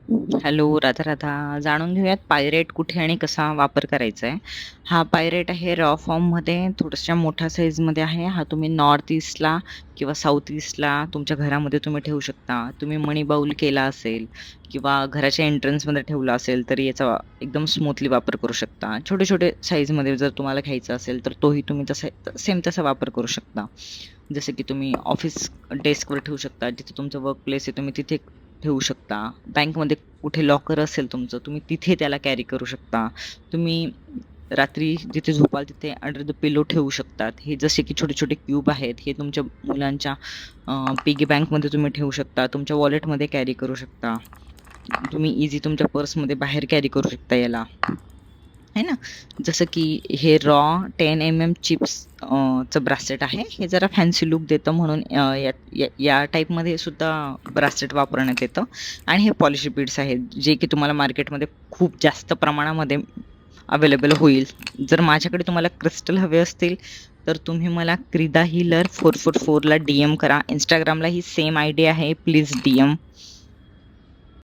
Hello, Radha Radha. जाणून घेऊयात pirate कुठे आणि कसा वापर करायचा आहे. हा पायरेट आहे रॉ फॉर्ममध्ये, थोड्याशा मोठ्या साईजमध्ये आहे. हा तुम्ही नॉर्थ ईस्टला किंवा साऊथ ईस्टला तुमच्या घरामध्ये तुम्ही ठेवू शकता. तुम्ही मनी बाउल केला असेल किंवा घराच्या एंट्रन्समध्ये ठेवला असेल, तरी याचा एकदम स्मूथली वापर करू शकता. छोटे-छोटे साईजमध्ये जर तुम्हाला घ्यायचं असेल, तर तोही तुम्ही तसा सेम तसा वापर करू शकता. जसं की तुम्ही ऑफिस डेस्कवर ठेवू शकता. जिथे तुमचं वर्क प्लेस आहे, तुम्ही तिथे ठेवू शकता. बँकमध्ये कुठे लॉकर असेल तुमचं, तुम्ही तिथे त्याला कॅरी करू शकता. तुम्ही रात्री जिथे झोपाल तिथे अंडर द पिलो ठेवू शकतात. हे जसे की छोटे-छोटे क्यूब आहेत, हे तुमच्या मुलांच्या पिगी बँकमध्ये तुम्ही ठेवू शकता. तुमच्या वॉलेटमध्ये कॅरी करू शकता. तुम्ही इझी तुमच्या पर्समध्ये बाहेर कॅरी करू शकता याला. आहे ना? जसं की हे रॉ 10 चिप्स चं ब्रासलेट आहे. हे जरा फॅन्सी लूक देतं म्हणून या टाईपमध्ये सुद्धा ब्रासलेट वापरण्यात येतं. आणि हे पॉलिश बीड्स आहेत, जे की तुम्हाला मार्केटमध्ये खूप जास्त प्रमाणामध्ये अवेलेबल होईल. जर माझ्याकडे तुम्हाला क्रिस्टल हवे असतील, तर तुम्ही मला क्रीदा हीलर 444 ला DM करा. Instagramला ही सेम आयडी आहे. Please DM.